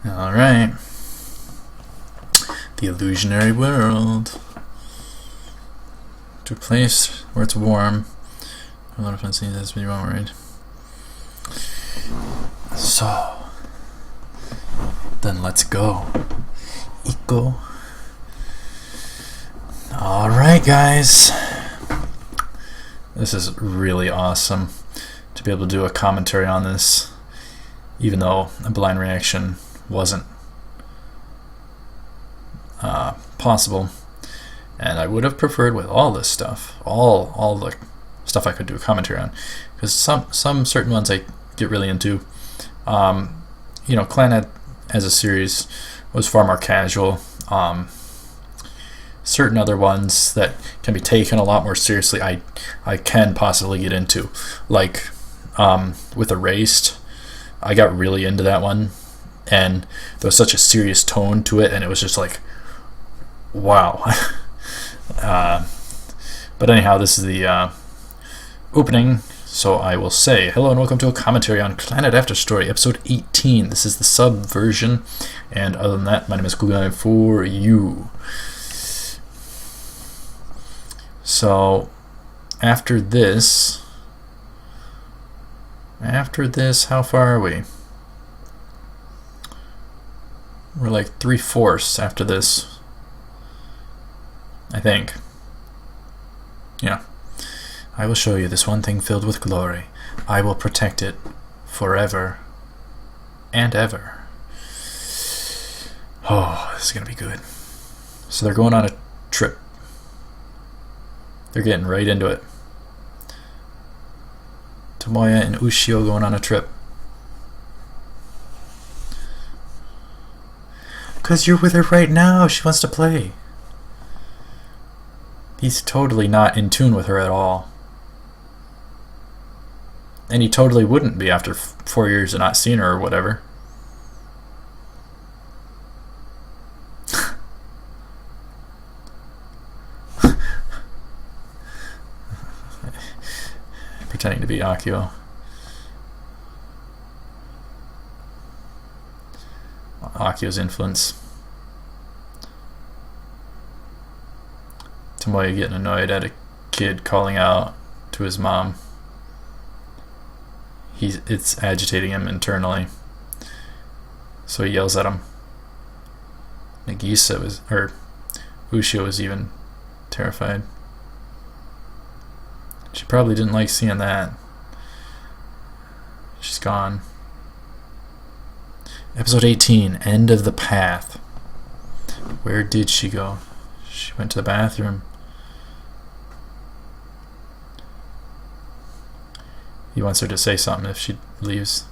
Alright. The illusionary world. To a place where it's warm. A lot of fun seeing this, but you won't worried. So, then let's go. Iko. Alright, guys. This is really awesome to be able to do a commentary on this, even though a blind reaction wasn't possible. And I would have preferred with all this stuff, all the stuff I could do a commentary on, because some certain ones I get really into. You know, Clannad as a series was far more casual. Certain other ones that can be taken a lot more seriously, I can possibly get into, like with Erased. I got really into that one, and there was such a serious tone to it, and it was just like, wow. But anyhow, this is the opening, so I will say hello and welcome to a commentary on Clannad After Story, episode 18. This is the sub version, and other than that, my name is Kyou for you. So after this, how far are we? We're like 3/4 after this, I think. Yeah. I will show you this one thing filled with glory. I will protect it forever and ever. Oh, this is gonna be good. So they're going on a trip. They're getting right into it. Tomoya and Ushio going on a trip. Because you're with her right now. She wants to play. He's totally not in tune with her at all. And he totally wouldn't be after 4 years of not seeing her or whatever. Pretending to be Akio. Akio's influence. Tomoya getting annoyed at a kid calling out to his mom. It's agitating him internally, so he yells at him. Ushio was even terrified. She probably didn't like seeing that. She's gone. Episode 18, End of the Path. Where did she go? She went to the bathroom. He wants her to say something if she leaves.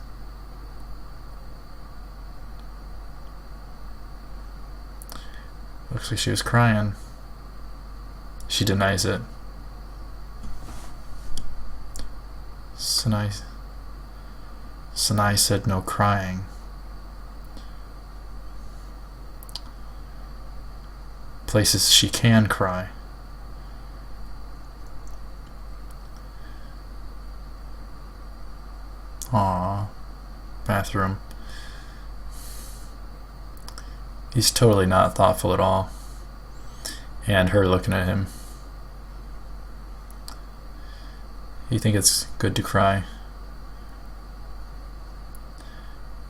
Looks like she was crying. She denies it. Sanae said no crying. Places she can cry. Aww. Bathroom. He's totally not thoughtful at all. And her looking at him. You think it's good to cry?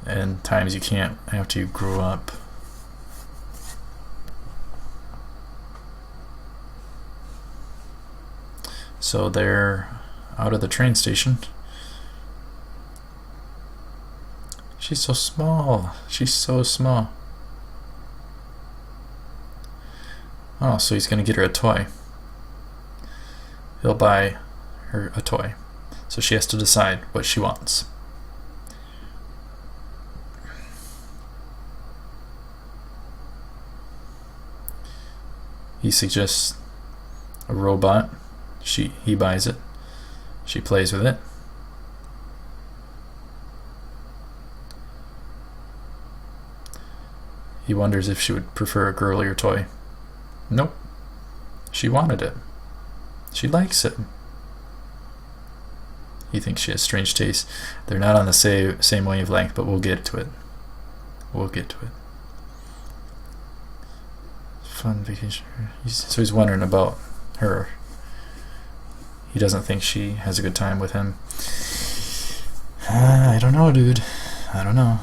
And times you can't after you grew up. So they're out of the train station. She's so small. She's so small. Oh, so he's gonna get her a toy. He'll buy her a toy. So she has to decide what she wants. He suggests a robot. He buys it. She plays with it. He wonders if she would prefer a girlier toy. Nope. She wanted it. She likes it. He thinks she has strange taste. They're not on the same wavelength, but we'll get to it. We'll get to it. Fun vacation. So he's wondering about her. He doesn't think she has a good time with him. I don't know, dude. I don't know.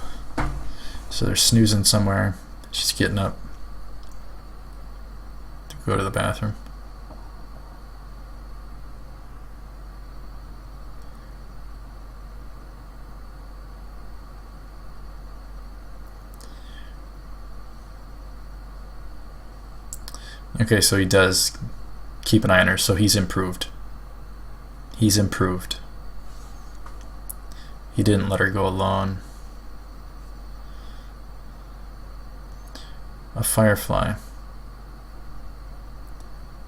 So they're snoozing somewhere. She's getting up to go to the bathroom. Okay, so he does keep an eye on her, so he's improved. He's improved. He didn't let her go alone. A firefly.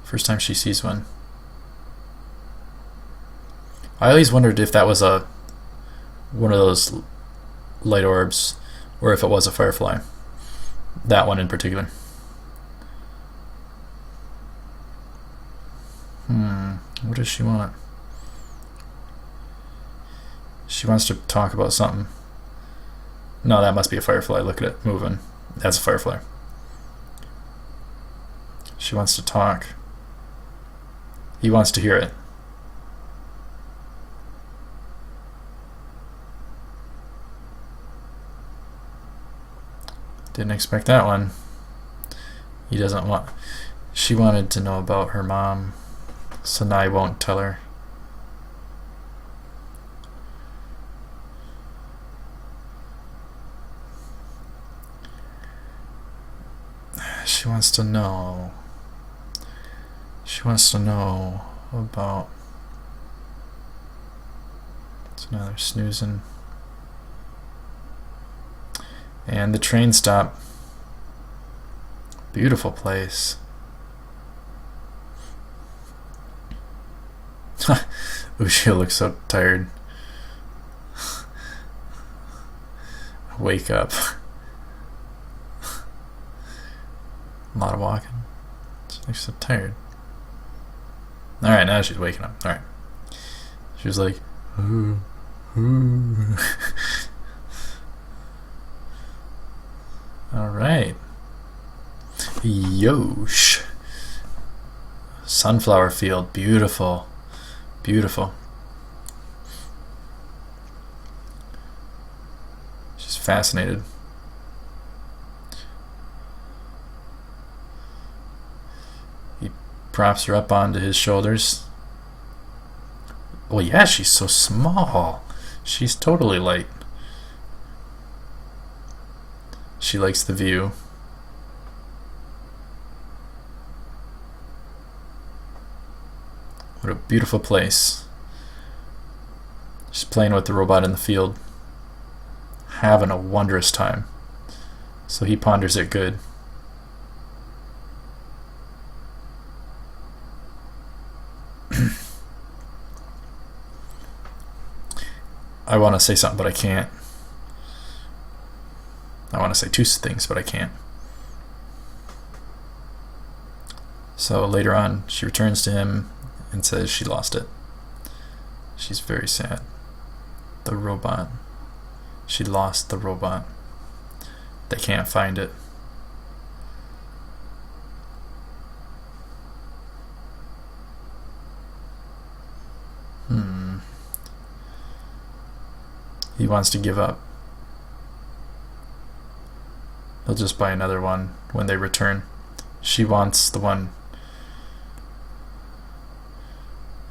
First time she sees one. I always wondered if that was one of those light orbs, or if it was a firefly. That one in particular. What does she want? She wants to talk about something. No, that must be a firefly. Look at it moving. That's a firefly. She wants to talk. He wants to hear it. Didn't expect that one. He doesn't want... She wanted to know about her mom. Sanae won't tell her. She wants to know. She wants to know about... So now they're snoozing. And the train stop. Beautiful place. Ushio looks so tired. Wake up. A lot of walking. She looks so tired. Alright, now she's waking up. Alright. She was like, ooh, ooh. Alright. Yosh. Sunflower field. Beautiful. Beautiful. She's fascinated. He props her up onto his shoulders. Well, yeah, she's so small. She's totally light. She likes the view. What a beautiful place. She's playing with the robot in the field. Having a wondrous time. So he ponders it good. I want to say something, but I can't. I want to say two things, but I can't. So later on, she returns to him and says she lost it. She's very sad. The robot. She lost the robot. They can't find it. He wants to give up. He'll just buy another one when they return. She wants the one.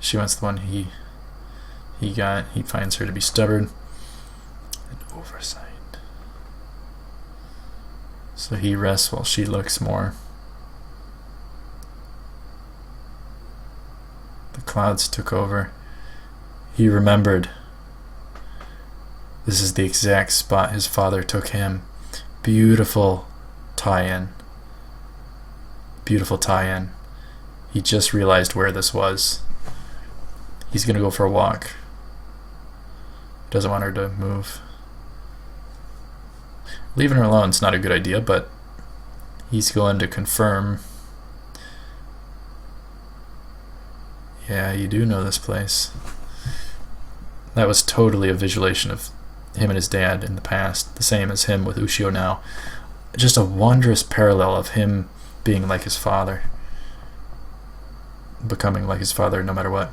She wants the one he got. He finds her to be stubborn and oversight. So he rests while she looks more. The clouds took over. He remembered. This is the exact spot his father took him. Beautiful tie-in. Beautiful tie-in. He just realized where this was. He's gonna go for a walk. Doesn't want her to move. Leaving her alone is not a good idea, but he's going to confirm. Yeah, you do know this place. That was totally a visualization of him and his dad in the past, the same as him with Ushio now. Just a wondrous parallel of him being like his father, becoming like his father no matter what.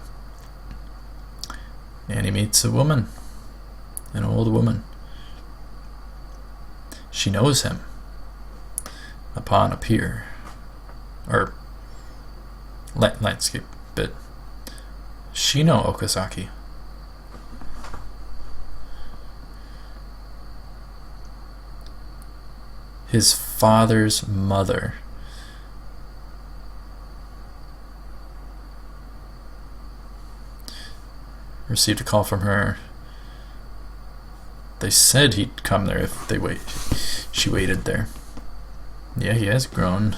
And he meets a woman, an old woman. She knows him upon a pier, or landscape bit. Shino Okazaki. His father's mother. Received a call from her. They said he'd come there if they wait. She waited there. Yeah, he has grown.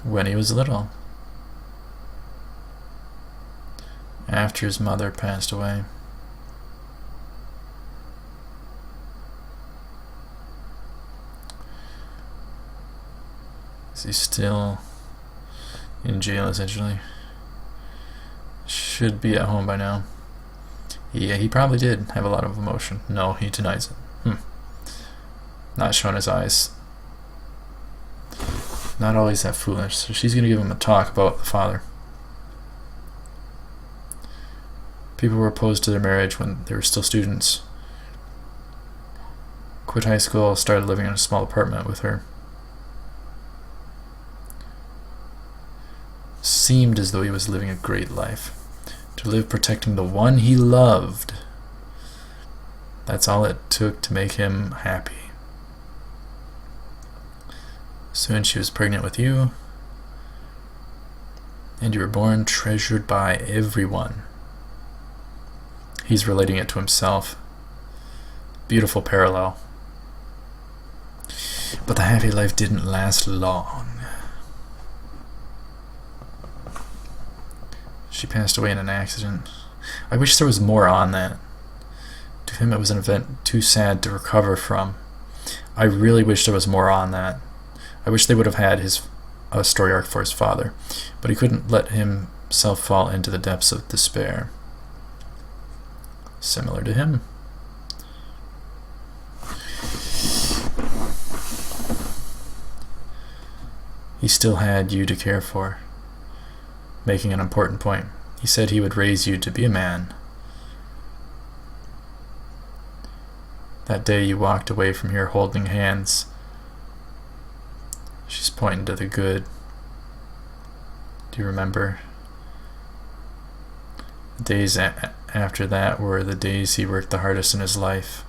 When he was little. After his mother passed away. Is he still in jail, essentially? Should be at home by now. Yeah, he probably did have a lot of emotion. No, he denies it. Not showing his eyes. Not always that foolish. So she's going to give him a talk about the father. People were opposed to their marriage when they were still students. Quit high school, started living in a small apartment with her. Seemed as though he was living a great life. To live protecting the one he loved. That's all it took to make him happy. Soon she was pregnant with you. And you were born treasured by everyone. He's relating it to himself. Beautiful parallel. But the happy life didn't last long. She passed away in an accident. I wish there was more on that. To him it was an event too sad to recover from. I really wish there was more on that. I wish they would have had a story arc for his father, but he couldn't let himself fall into the depths of despair. Similar to him. He still had you to care for. Making an important point. He said he would raise you to be a man. That day you walked away from here holding hands. She's pointing to the good. Do you remember? The days after that were the days he worked the hardest in his life.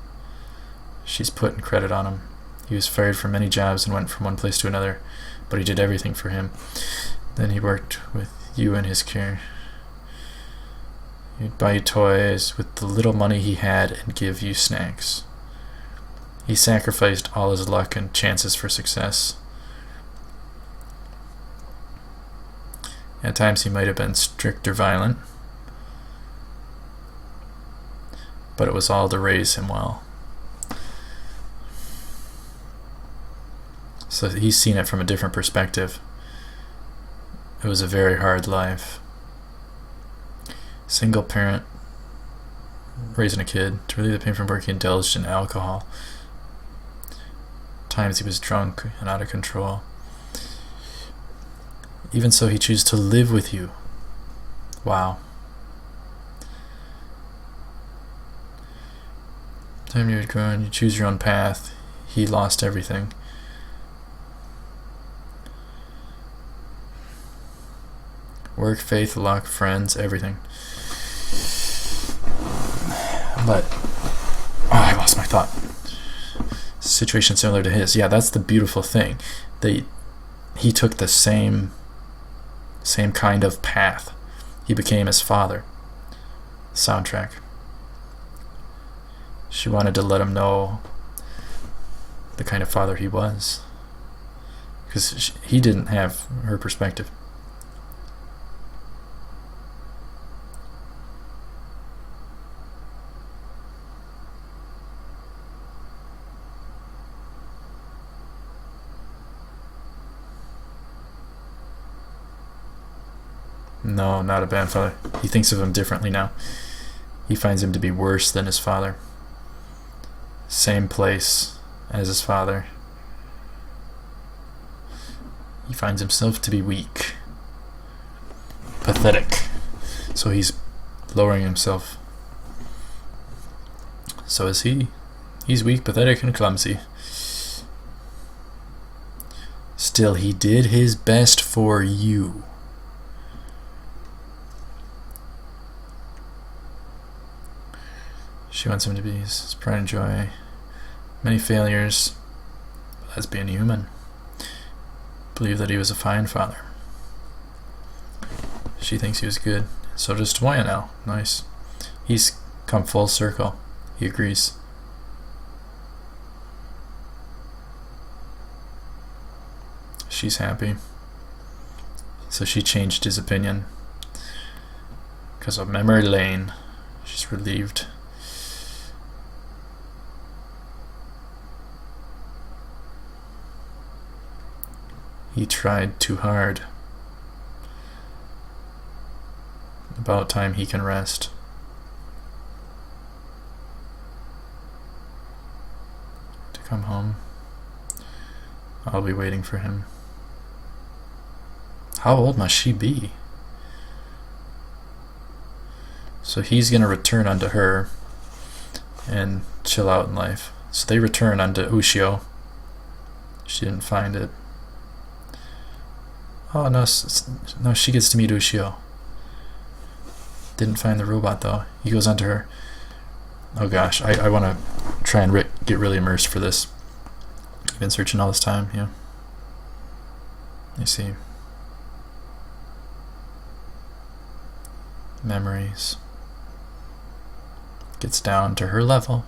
She's putting credit on him. He was fired from many jobs and went from one place to another, but he did everything for him. Then he worked with you in his care. He'd buy you toys with the little money he had and give you snacks. He sacrificed all his luck and chances for success. At times he might have been strict or violent, but it was all to raise him well. So he's seen it from a different perspective. It was a very hard life. Single parent, raising a kid. To relieve the pain from work, he indulged in alcohol. Times he was drunk and out of control. Even so, he chose to live with you. Wow. Time you had grown, you choose your own path. He lost everything. Work, faith, luck, friends, everything. But I lost my thought. Situation similar to his. Yeah, that's the beautiful thing. He took the same kind of path. He became his father. Soundtrack. She wanted to let him know the kind of father he was, because he didn't have her perspective. No, not a bad father. He thinks of him differently now. He finds him to be worse than his father. Same place as his father. He finds himself to be weak. Pathetic. So he's lowering himself. So is he. He's weak, pathetic, and clumsy. Still, he did his best for you. She wants him to be his pride and joy. Many failures, but that's being human. Believe that he was a fine father. She thinks he was good. So does Tomoya now. Nice. He's come full circle. He agrees. She's happy. So she changed his opinion. Because of memory lane. She's relieved. He tried too hard. About time he can rest. To come home. I'll be waiting for him. How old must she be? So he's gonna return unto her and chill out in life. So they return unto Ushio. She didn't find it. Oh no, no, she gets to meet Ushio. Didn't find the robot though. He goes onto her. Oh gosh, I want to try and get really immersed for this. I've been searching all this time, yeah. You see. Memories. Gets down to her level.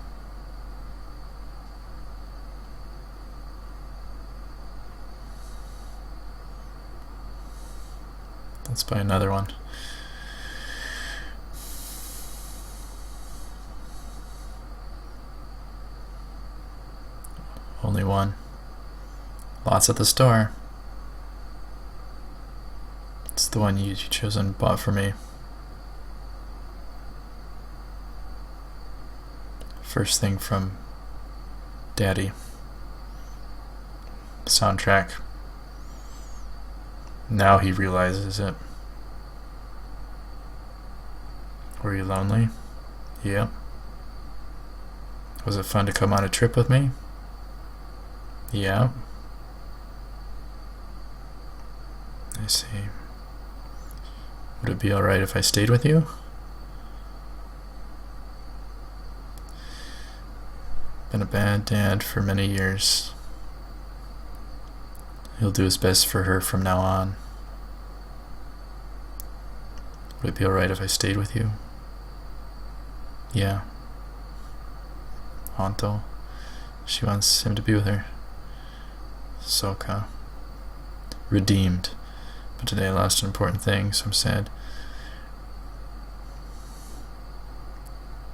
Let's buy another one. Only one. Lots at the store. It's the one you chose and bought for me. First thing from Daddy. Soundtrack. Now he realizes it. Were you lonely? Yeah. Was it fun to come on a trip with me? Yeah. I see. Would it be alright if I stayed with you? Been a bad dad for many years. He'll do his best for her from now on. Would it be alright if I stayed with you? Yeah. Honto. She wants him to be with her. Soka. Redeemed. But today I lost an important thing, so I'm sad.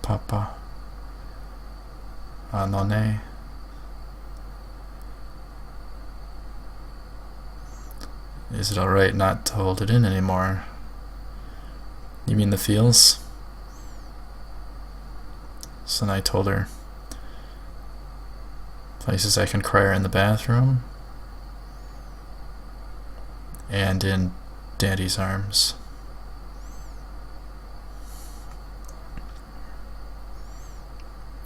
Papa. Anone. Is it alright not to hold it in anymore? You mean the feels? Sanae told her. Places I can cry are in the bathroom. And in Daddy's arms.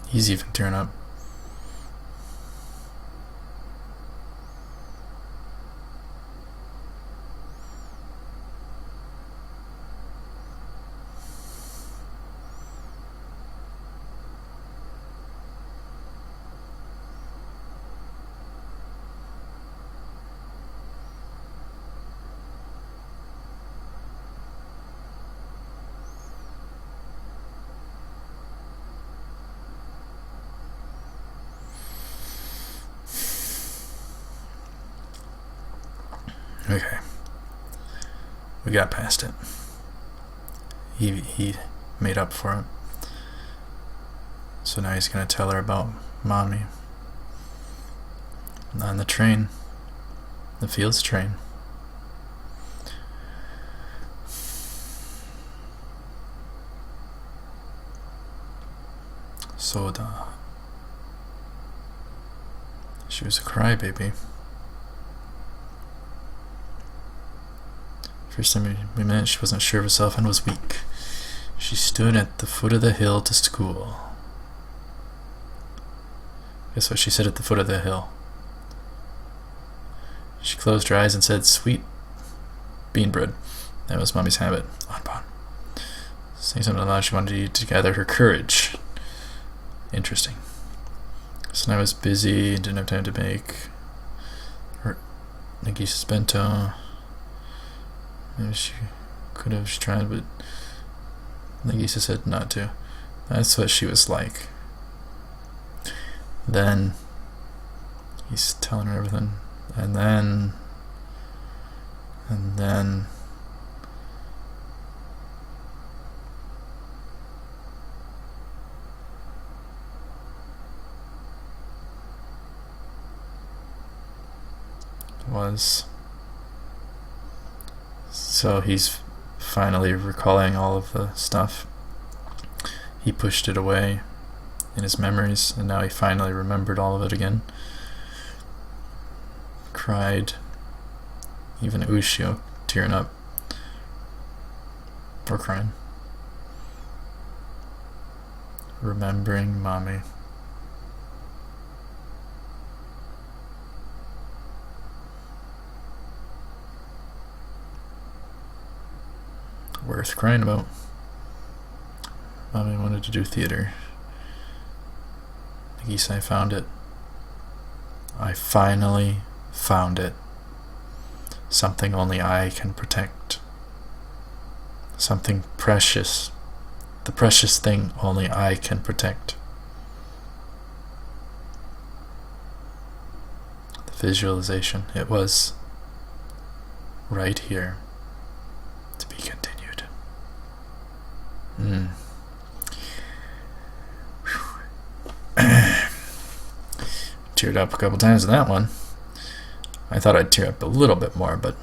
He's even tearing up. Okay. We got past it. He made up for it. So now he's gonna tell her about Mommy. On the train. The Fields train. Soda. She was a crybaby. First time we met, she wasn't sure of herself and was weak. She stood at the foot of the hill to school. Guess what she said at the foot of the hill? She closed her eyes and said, "Sweet bean bread." That was Mommy's habit. Anpan. Saying something aloud, she wanted to gather her courage. Interesting. So I was busy and didn't have time to make her Nagisa's bento. Maybe she could have tried, but Nagisa said not to. That's what she was like. Then he's telling her everything, and then so he's finally recalling all of the stuff. He pushed it away in his memories, and now he finally remembered all of it again. Cried. Even Ushio tearing up. Or crying. Remembering Mommy. Worth crying about. Mommy wanted to do theater. Nagisa, I found it. I finally found it. Something only I can protect. Something precious. The precious thing only I can protect. The visualization. It was right here. To be continued. Teared up a couple times in that one. I thought I'd tear up a little bit more, but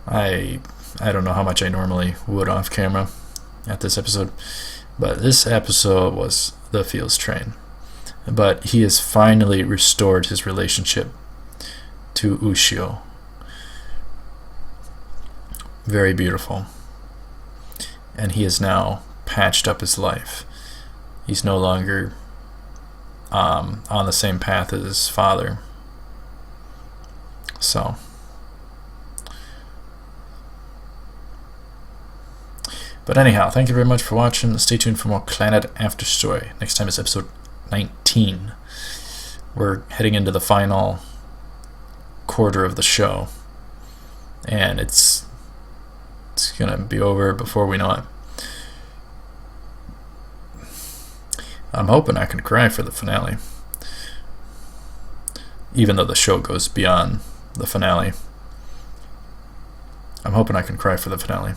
I don't know how much I normally would off camera at this episode, but this episode was the feels train. But he has finally restored his relationship to Ushio. Very beautiful. And he has now patched up his life. He's no longer on the same path as his father. So, but anyhow, thank you very much for watching. Stay tuned for more Clannad After Story. Next time is episode 19. We're heading into the final quarter of the show, and it's gonna be over before we know it. I'm hoping I can cry for the finale, even though the show goes beyond the finale. I'm hoping I can cry for the finale.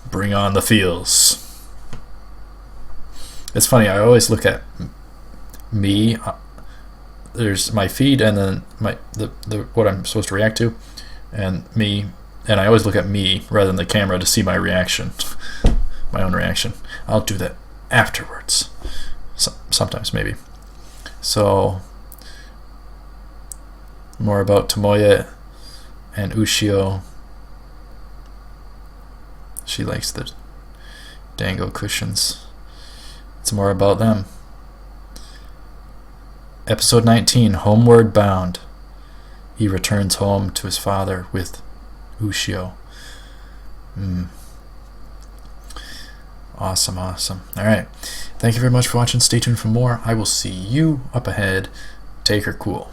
Bring on the feels. It's funny, I always look at me. There's my feed and then the what I'm supposed to react to, and me, and I always look at me rather than the camera to see my reaction, my own reaction. I'll do that afterwards, sometimes maybe. So more about Tomoya and Ushio. She likes the dango cushions. It's more about them. Episode 19, Homeward Bound. He returns home to his father with Ushio. Awesome. Alright. Thank you very much for watching. Stay tuned for more. I will see you up ahead. Take her cool.